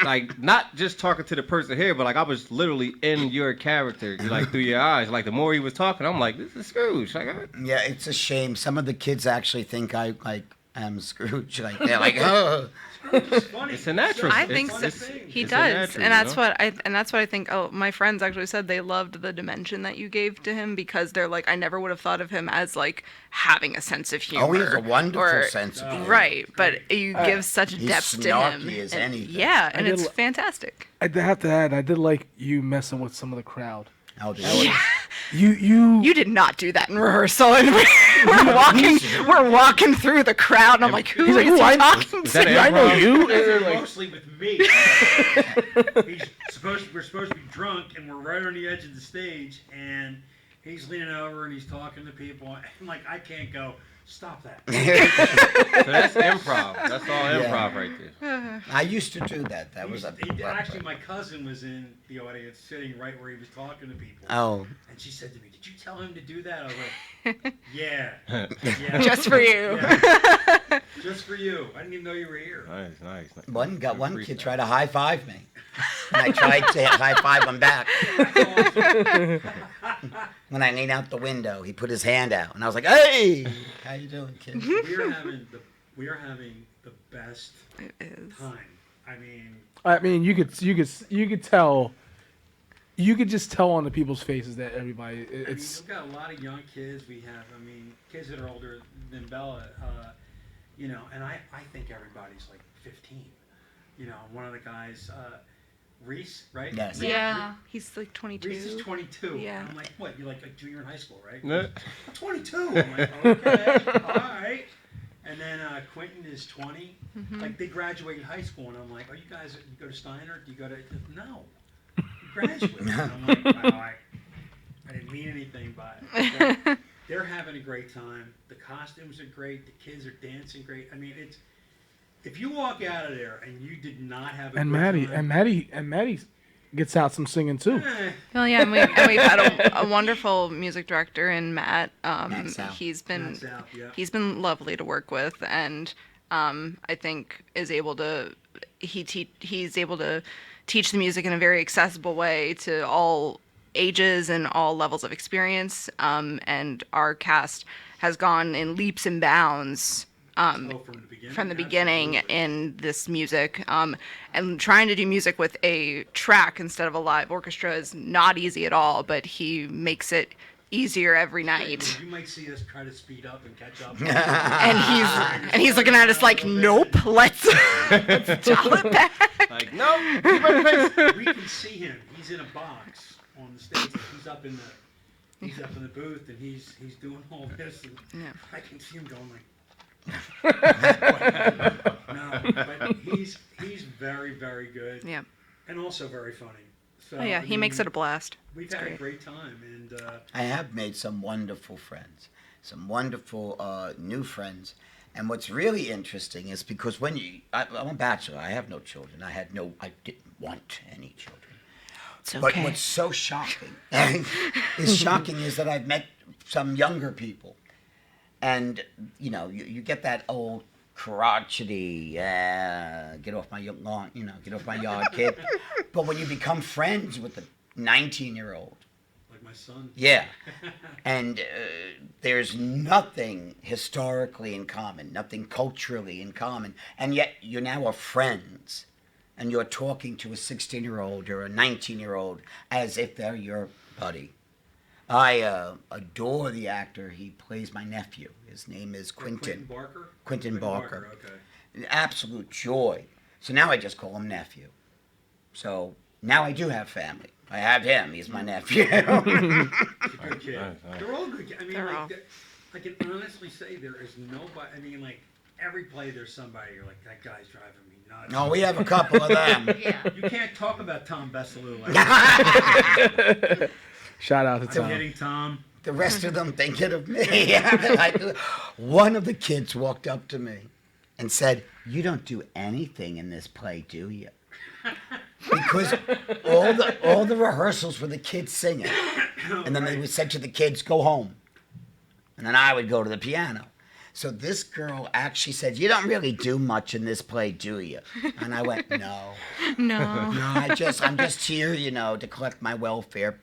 like, not just talking to the person here, but like I was literally in your character, like through your eyes. Like the more he was talking, I'm like, this is Scrooge. Like, yeah, it's a shame. Some of the kids actually think I am Scrooge. Like they're like, oh. It's a natural. I think so. He does, and that's what I think. Oh, my friends actually said they loved the dimension that you gave to him because they're like, I never would have thought of him as like having a sense of humor. Oh, he has a wonderful sense of humor. Right, but you give such depth to him. He's snarky as anything. Yeah, and it's fantastic. I have to add, I did like you messing with some of the crowd. Oh, yeah. You did not do that in rehearsal, and we're walking through the crowd, and I'm like, who is he talking to? I know you. Mostly with me. We're supposed to be drunk, and we're right on the edge of the stage, and he's leaning over and he's talking to people, and like I can't go. Stop that. So that's improv. That's all improv right there. I used to do that. Actually, my cousin was in the audience, sitting right where he was talking to people. Oh. And she said to me, "Did you tell him to do that?" I was like, "Yeah, just for you." Yeah. Just for you. I didn't even know you were here. Nice. One Freestyle. kid tried to high five me, and I tried to high five him back. When I leaned out the window, he put his hand out, and I was like, "Hey, how you doing, kid?" We are having the best It is. time. I mean, you could tell. You could just tell on the people's faces that everybody. It's. We've got a lot of young kids. We have, kids that are older than Bella. And I think everybody's like 15. One of the guys, Reese, right? Yes. Yeah. He's like 22. Reese is 22. Yeah. And I'm like, what? You're like a junior in high school, right? No. 22. I'm like, okay, all right. And then Quentin is 20. Mm-hmm. Like, they graduated high school, and I'm like, you go to Steiner? Do you go to... No. You graduated. And I'm like, wow, I didn't mean anything by it. But they're having a great time. The costumes are great. The kids are dancing great. It's... If you walk out of there and you did not have a good time... And Maddie gets out some singing too. Well, yeah, and we've had a wonderful music director in Matt. Matt Sal. He's been Matt Sal, yeah. he's been lovely to work with, and I think he's able to teach the music in a very accessible way to all ages and all levels of experience. And our cast has gone in leaps and bounds. From the beginning Absolutely. in this music, and trying to do music with a track instead of a live orchestra is not easy at all, but he makes it easier every night. You might see us try to speed up and catch up. And he's looking at us like, nope, let's dial it back. Like, no, keep on pace. We can see him. He's in a box on the stage. He's up in the booth, and he's doing all this. And Yeah. I can see him going like. No, but he's very, very good. Yeah. And also very funny. So, Oh yeah, he makes it a blast. We've It's had a great. great time, and I have made some wonderful friends, some wonderful new friends. And what's really interesting is because I'm a bachelor, I have no children. I didn't want any children. It's But okay. what's so shocking is that I've met some younger people. And, you get that old crotchety, get off my lawn, get off my yard kid. But when you become friends with a 19-year-old, like my son. yeah, and there's nothing historically in common, nothing culturally in common, and yet you now are friends, and you're talking to a 16-year-old or a 19-year-old as if they're your buddy. I adore the actor. He plays my nephew. His name is Quentin. Barker? Quentin Barker. Okay. An absolute joy. So now I just call him nephew. So now I do have family. I have him. He's my nephew. He's a good kid. Nice. They're all good kids. They're all- I can honestly say there is nobody. Every play there's somebody you're like, that guy's driving me nuts. No, we have a couple of them. Yeah. You can't talk about Tom Bessalou like that. Shout out to I'm Tom. kidding, Tom. The rest of them thinking of me. One of the kids walked up to me and said, "You don't do anything in this play, do you?" Because all the rehearsals were the kids singing. And then they would say to the kids, "Go home." And then I would go to the piano. So this girl actually said, "You don't really do much in this play, do you?" And I went, "No. No. No, I'm just here, to collect my welfare."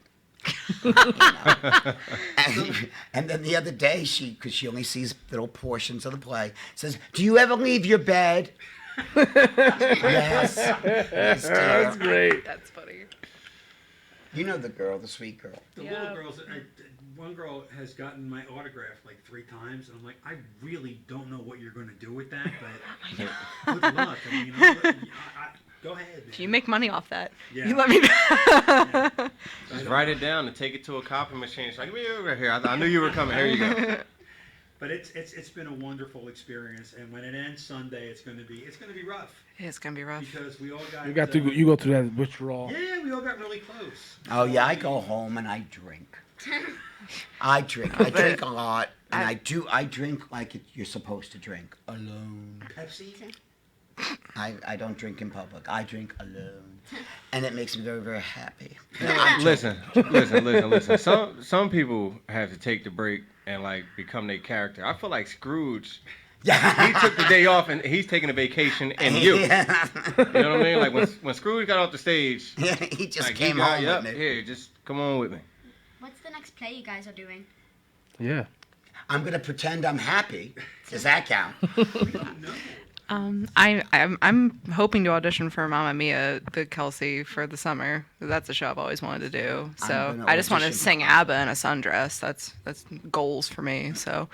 And then the other day, because she only sees little portions of the play, says, "Do you ever leave your bed?" Yes. Yes, dear. That's great. That's funny. You know the girl, the sweet girl. The Yeah. little girls, one girl has gotten my autograph like 3 times, and I'm like, I really don't know what you're going to do with that, but good luck. Go ahead, man. If you make money off that, Yeah. you let me know. Just write it down and take it to a copy machine. It's like, give me over here. I knew you were coming. Here you go. But it's been a wonderful experience, and when it ends Sunday, it's going to be rough It's gonna be rough. because we all got You go through that withdrawal. Yeah, we all got really close. Oh, yeah, I go home and I drink. I drink a lot, and I drink like you're supposed to drink, alone. Pepsi. I don't drink in public. I drink alone, and it makes me very, very happy. Listen. Some people have to take the break and become their character. I feel like Scrooge Yeah. He took the day off and he's taking a vacation in you. Yeah. You know what I mean? Like when Scrooge got off the stage, Yeah, he just like, came he got, home yep, with me. here, just come on with me. What's the next play you guys are doing? Yeah. I'm gonna pretend I'm happy. Does that count? I'm hoping to audition for Mamma Mia, the Kelsey, for the summer. That's a show I've always wanted to do. I'm So gonna I just want to audition for sing ABBA in a sundress. That's goals for me. So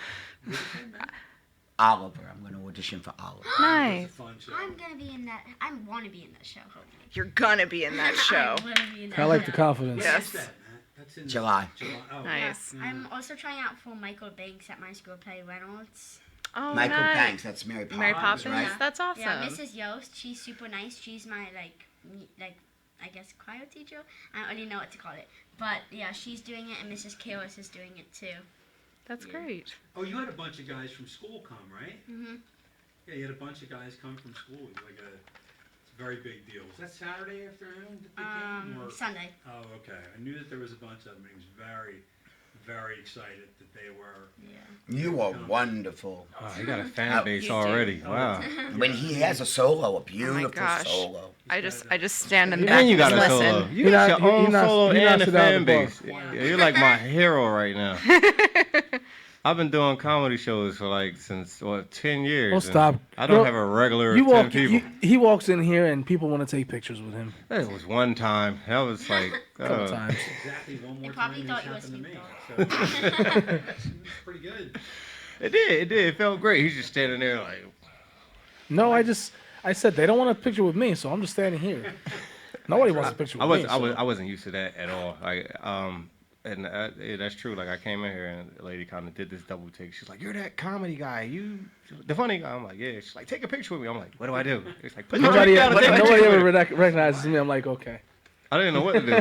Oliver. I'm gonna audition for Oliver. nice. It's a fun show. I'm gonna be in that. I want to be in that show. Hopefully. You're gonna be in that show. I want to be in that I like the show. confidence. Yes. What's that, Matt? That's in July. Oh, Nice. I'm also trying out for Michael Banks at my school play Reynolds. Oh, Michael nice. Banks. That's Mary Poppins, Mary Poppins. right? That's awesome. Yeah, Mrs. Yost. She's super nice. She's my I guess choir teacher. I don't really know what to call it, but yeah, she's doing it, and Mrs. Kalis is doing it too. That's Yeah. great. Oh, you had a bunch of guys from school come, right? Mhm. Yeah, you had a bunch of guys come from school. It's a very big deal. Was that Saturday afternoon that they came? Or? Sunday. Oh, okay. I knew that there was a bunch of them. He was very, very excited that they were. Yeah. You are wonderful. Oh, he got a fan Oh, base you do. already. Wow. When he has a solo, a beautiful gosh. solo. I just stand in the And back And you and got just a listen. solo. You He got knocked- your he own knocks- solo he and knocks a it out fan of the park. base. Yeah. Yeah, you're like my hero right now. I've been doing comedy shows for since 10 years. Oh, and stop. I don't Girl, have a regular You 10 walk. people. He walks in here and people want to take pictures with him. That was one time. That was like A couple times. Exactly one more They probably time thought this you were happened to me. So, it's pretty good. It did. It felt great. He's just standing there like, No, I said they don't want a picture with me, so I'm just standing here. Nobody wants a picture with me. I wasn't used to that at all. And yeah, that's true. Like I came in here and the lady kind of did this double take. She's like, "You're that comedy guy. You, the funny guy." I'm like, "Yeah." She's like, "Take a picture with me." I'm like, "What do I do?" It's like, "Put your Nobody, drink down and take a nobody picture ever with me." recognizes me. I'm like, okay. I didn't know what to do.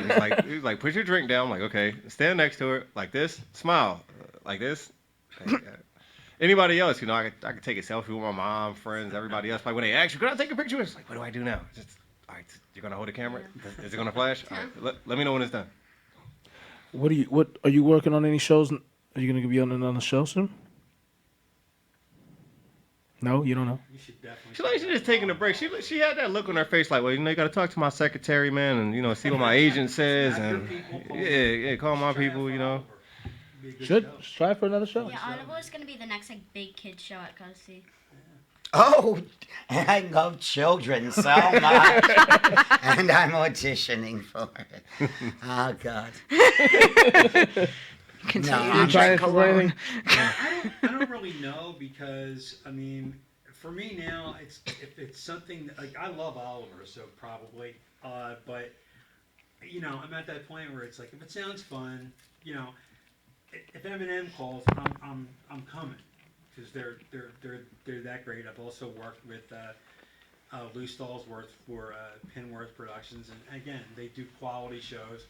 He was like, "Put your drink down." I'm like, "Okay." Stand next to her like this. Smile like this. Like, anybody else, I could take a selfie with my mom, friends, everybody else. Like when they ask you, "Could I take a picture with you?" It's like, "What do I do now?" Just, all right, you're gonna hold the camera. Is it gonna flash? All right, let me know when it's done. What are you working on any shows? Are you gonna be on another show soon? No, you don't know. You should definitely. She like she just taking a break. She had that look on her face like, well, you got to talk to my secretary, man, and see what my agent says, and yeah, call my people, Should try for another show. Yeah, Oliver is gonna be the next big kids show at Kelsey. Oh, I love children so much. And I'm auditioning for it. Oh, God. Continue No, to I'm trying drink for alone. anything. I don't really know because for me now if it's something like I love Oliver, so probably, but I'm at that point where it's like if it sounds fun, if Eminem calls, I'm coming because they're that great. I've also worked with Lou Stallsworth for Penworth Productions, and again they do quality shows.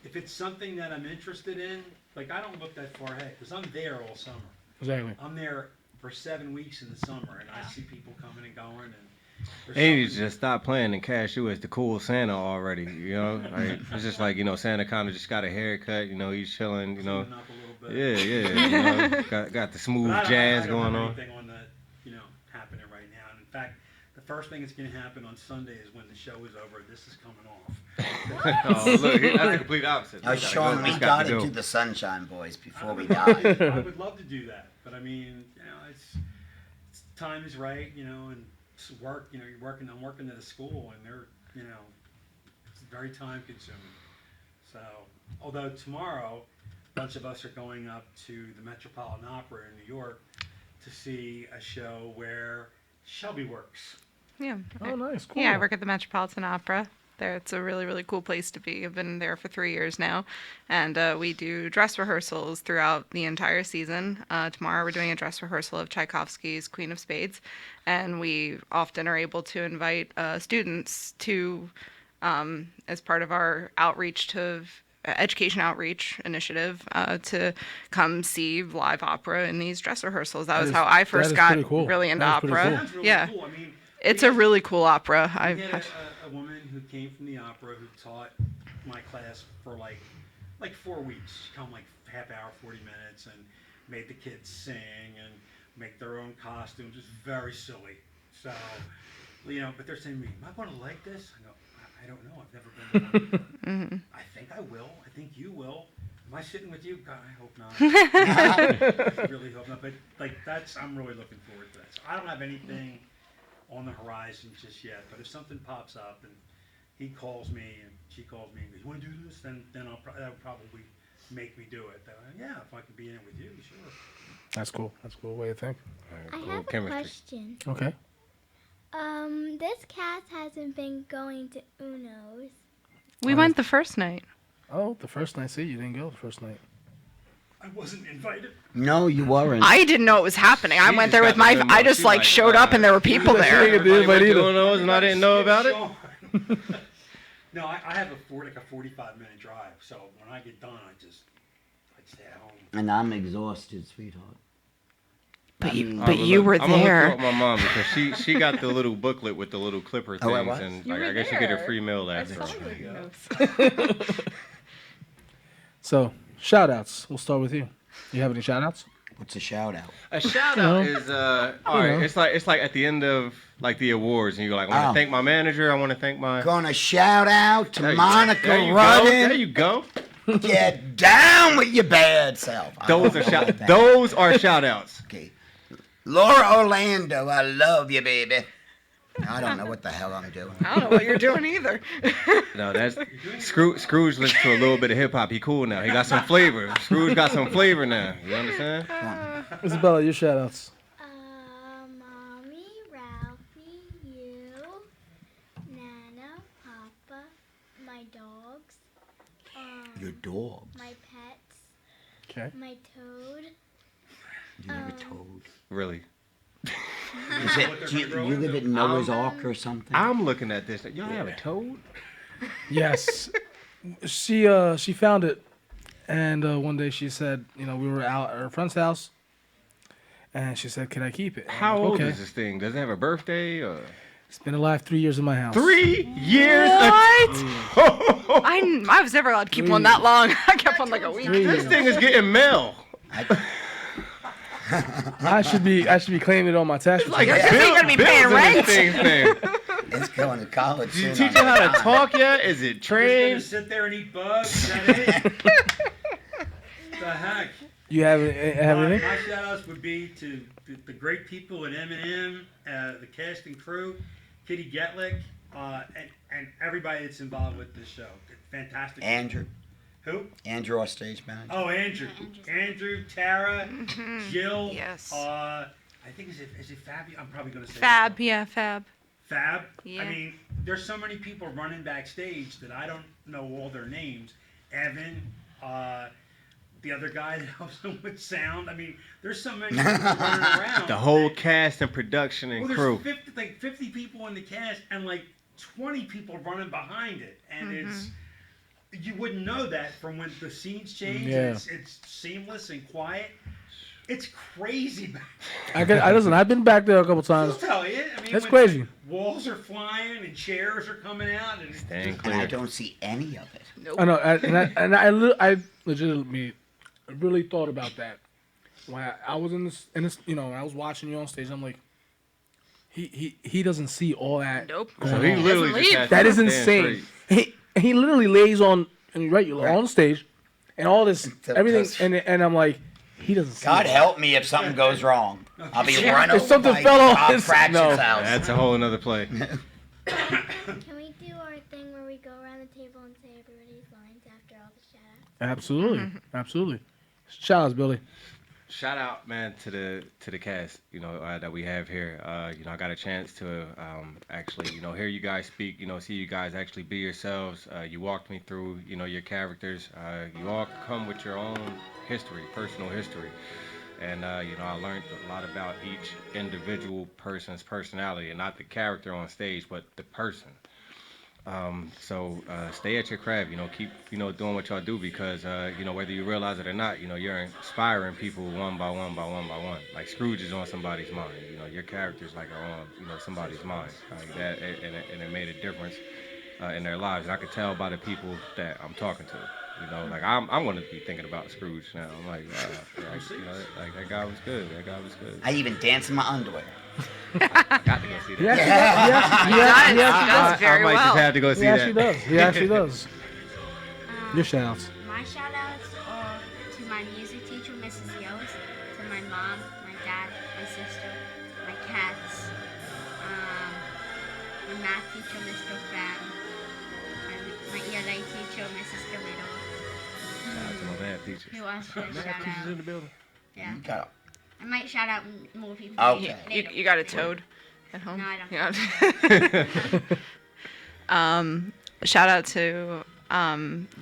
If it's something that I'm interested in, like I don't look that far ahead because I'm there all summer. Exactly. I'm there for 7 weeks in the summer, and I see people coming and going. And They need to just stop playing and cash you as the cool Santa already. Like, it's just like Santa kind of just got a haircut. He's chilling. cleaning up a little Yeah, bit. yeah. Got the smooth But jazz I don't going have on. anything on that, happening right now. And in fact, the first thing that's going to happen on Sunday is when the show is over. This is coming off. Oh, look, that's the complete opposite. Oh, Sean, we He's got to to go. do the Sunshine Boys before we die. I would love to do that, but it's time is right, and it's work. I'm working at a school, and they're, it's very time consuming. So, although tomorrow, a bunch of us are going up to the Metropolitan Opera in New York to see a show where Shelby works. Yeah. Oh, nice. Cool. Yeah, I work at the Metropolitan Opera. There, it's a really, really cool place to be. I've been there for 3 years now, and we do dress rehearsals throughout the entire season. Tomorrow we're doing a dress rehearsal of Tchaikovsky's Queen of Spades, and we often are able to invite students to, as part of our outreach to education outreach initiative, to come see live opera in these dress rehearsals. That was how I first got pretty cool. really into That is pretty opera. cool. Sounds really Yeah. cool. It's a really cool opera. We had a woman who came from the opera who taught my class for like 4 weeks. She come like half hour, 40 minutes, and made the kids sing. And make their own costumes. It's very silly. So, but they're saying to me, am I going to like this? I go, I don't know. I've never been to one before. I think I will. I think you will. Am I sitting with you? God, I hope not. I really hope not. But I'm really looking forward to that. So I don't have anything on the horizon just yet. But if something pops up and he calls me and she calls me and goes, you want to do this? Then that would probably make me do it. Yeah, if I could be in it with you, sure. That's cool. That's a cool way to think. I have a question. Okay. This cast hasn't been going to Uno's. We went the first night. Oh, the first night. See, you didn't go the first night. I wasn't invited. No, you weren't. I didn't know it was happening. I went there with my. I just showed up and there were people there. Everybody doing those and I didn't know about it. No, I have a 45-minute drive, so when I get done, I'd stay at home. And I'm exhausted, sweetheart. But you were I'm gonna there. hook up my mom because she got the little booklet with the little clipper Oh, I things, was? and You were I guess you get a there. free meal I after. saw There you your go. notes. So, shout outs. We'll start with you. You have any shout outs? What's a shout out? A shout out is all right. know. It's like at the end of the awards, and you're like, I want Oh. to thank my manager. I want to thank my. Gonna shout out to There you- Monica there you go. Rudden. There you go. Get down with your bad self. I Those don't are know about that. those are shout outs. Okay. Laura Orlando, I love you, baby. I don't know what the hell I'm doing. I don't know what you're doing either. No, that's Scrooge listens to a little bit of hip hop. He cool now. He got some flavor. Scrooge got some flavor now. You understand? Isabella, your shout outs. Mommy, Ralphie, you, Nana, Papa, my dogs, Your dog. my pets, Okay. my toad. You have a toad. Really? Is it, do you live at Noah's Ark or something? I'm looking at this. Y'all have a toad? Yes. She found it, and one day she said, we were out at her friend's house, and she said, "Can I keep it?" And How I'm like, old okay. is this thing? Does it have a birthday? Or? It's been alive 3 years in my house. 3 years? What? I was never allowed to keep one that long. I kept one like a week. 3 This years. thing is getting mail. I should be claiming it on my tax return. You're definitely gonna be paying Bill's in this rent. thing's name. It's going to college. Did you soon teach on her how that to time. talk yet? Is it Just trained? gonna sit there and eat bugs? Is that it? The heck? You have anything? My shout outs would be to the great people at M&M, the cast and crew, Kitty Getlick, and everybody that's involved with this show. Fantastic. Andrew. Who? Andrew, our stage manager. Oh, Andrew. Yeah, Andrew's- Andrew, Tara, Jill. Yes. I think is it Fab? I'm probably gonna say Fab, yeah, Fab. Fab. Yeah. I mean, there's so many people running backstage that I don't know all their names. Evan, the other guy that helps them with sound. I mean, there's so many people running around. The whole cast and production and Well, crew. there's 50 people in the cast and 20 people running behind it, and it's you wouldn't know that from when the scenes change. Yeah. And it's seamless and quiet. It's crazy back Listen. I've been back there a couple there. I'll times. tell you. I mean, That's when crazy. Walls are flying and chairs are coming out, and Staying And I clear. don't see any of it. Nope. I know, I legitimately really thought about that. When I was in this, when I was watching you on stage, I'm like, he doesn't see all that. Nope. So he literally Doesn't just leave. has That to is stand insane. straight. He literally lays on, and you're on stage, and all this Because- everything, and I'm like, he doesn't see. God it. help me if something goes wrong. I'll be Yeah. run If over something by fell off Bob his- Cratchit's no. house. That's a whole another play. Can we do our thing where we go around the table and say everybody's lines after all the shout outs? Absolutely. Shout outs, Billy. Shout out, man, to the cast, that we have here. I got a chance to actually, hear you guys speak, see you guys actually be yourselves. You walked me through, your characters. You all come with your own history, personal history. And, I learned a lot about each individual person's personality, and not the character on stage, but the person. So stay at your craft, keep, doing what y'all do, because, whether you realize it or not, you're inspiring people one by one by one by one. Like Scrooge is on somebody's mind, your characters are on, somebody's mind. Like that, and it made a difference in their lives, and I could tell by the people that I'm talking to. You know, like I'm going to be thinking about Scrooge now. I'm like, you know, like that guy was good. That guy was good. I even dance in my underwear. I got to go see that. He does very I might well. just have to go see He that. actually does. He actually does. Your shout-outs. My shout-outs are to my music teacher, Mrs. Yost, to my mom, my dad, my sister, my cats, my math teacher, Mr. Fan, my ELA teacher, Mrs. Galito. Shout out to my math teachers. Who else should I Math shout teachers in out? the building. Yeah. You got I might shout out more people. Okay. later. You got a toad at home? No, I don't. Yeah. Shout out to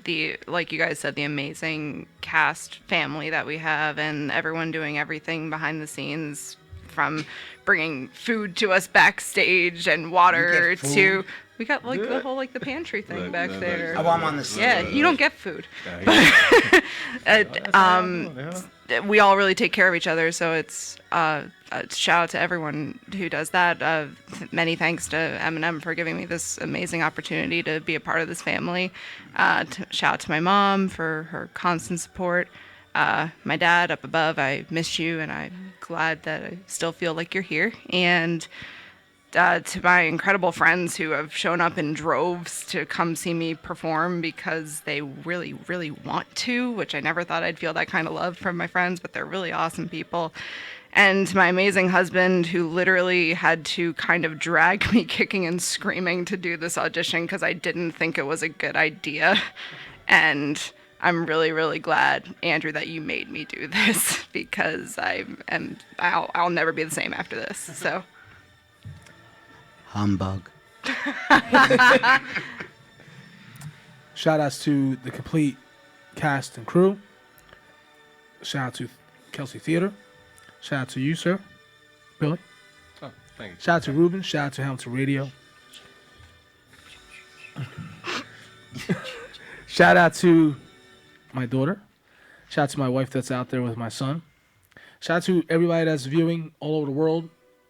the, like you guys said, the amazing cast family that we have, and everyone doing everything behind the scenes, from bringing food to us backstage and water You get food? to we got like the whole like the pantry thing back there. Oh, I'm on the Yeah, you don't get food. Yeah. We all really take care of each other, so it's a shout out to everyone who does that. Many thanks to Eminem for giving me this amazing opportunity to be a part of this family. Shout out to my mom for her constant support. My dad up above, I miss you, and I'm glad that I still feel like you're here. And to my incredible friends who have shown up in droves to come see me perform because they really, really want to, which I never thought I'd feel that kind of love from my friends, but they're really awesome people. And my amazing husband, who literally had to kind of drag me kicking and screaming to do this audition because I didn't think it was a good idea. And I'm really, really glad, Andrew, that you made me do this, because I'll never be the same after this. So. Humbug. Shout outs to the complete cast and crew. Shout out to Kelsey Theater. Shout out to you, sir. Billy. Oh, thank you. Shout out to Ruben. Shout out to Hamilton Radio. Shout out to my daughter. Shout out to my wife that's out there with my son. Shout out to everybody that's viewing all over the world,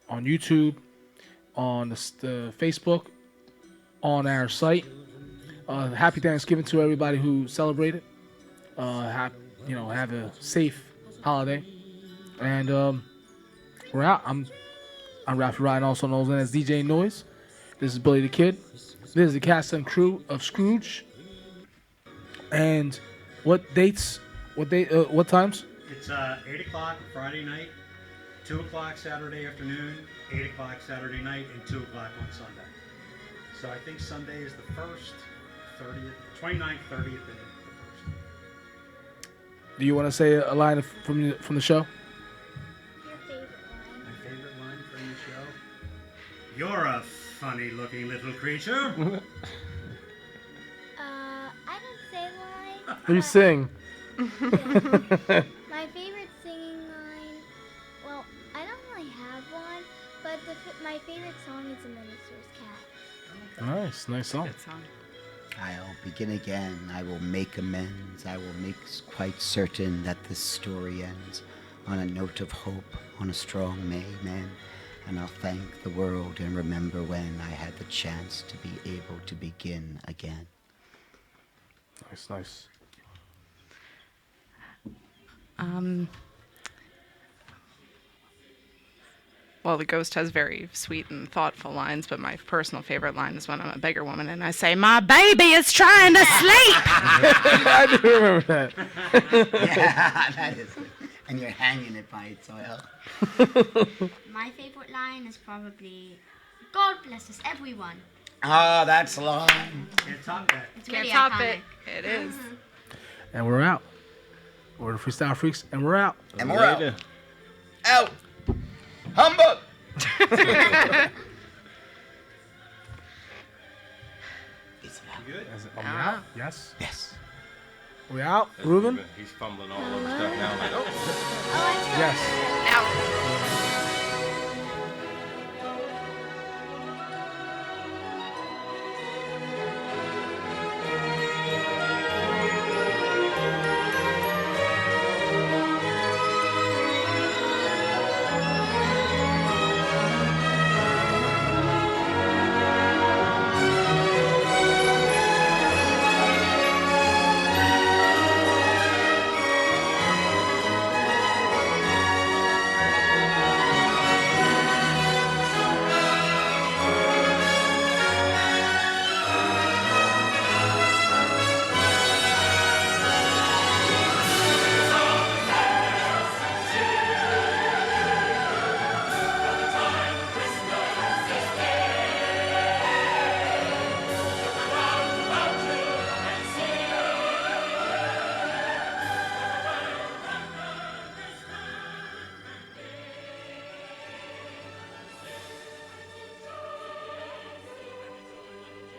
on YouTube, on the Facebook, on our site. Happy Thanksgiving to everybody who celebrated. Have a safe holiday. And we're out. I'm Ralphie Ryan, also known as DJ Noise. This is Billy the Kid. This is the cast and crew of Scrooge. And what dates? What times? It's 8 o'clock Friday night, 2 o'clock Saturday afternoon, 8 o'clock Saturday night, and 2 o'clock on Sunday. So I think Sunday is the 1st, 30th, 29th, 30th, and the 1st. Do you want to say a line from the show? Your favorite line. My favorite line from the show? You're a funny-looking little creature. I don't say line. You but- sing. Yeah. My favorite singing line, well, I don't really have one, but my favorite song is The Minister's Cat. Nice song. Good song. I'll begin again. I will make amends. I will make quite certain that this story ends on a note of hope, on a strong May, man. And I'll thank the world and remember when I had the chance to be able to begin again. Nice. Well, the ghost has very sweet and thoughtful lines, but my personal favorite line is when I'm a beggar woman and I say, "My baby is trying to sleep." I do remember that. Yeah, that is it. And you're hanging it by its oil. My favorite line is probably, "God bless us, everyone." Oh, that's long. Can't top that. It's Can't really top iconic. it. It is. And we're out. We're the Freestyle Freaks, and we're out. And we're out. Out. Humbug. You good? Are we out? Yes. Yes. We out. Ruben? He's fumbling all over stuff now. Like, oh. Oh, I Yes. Now.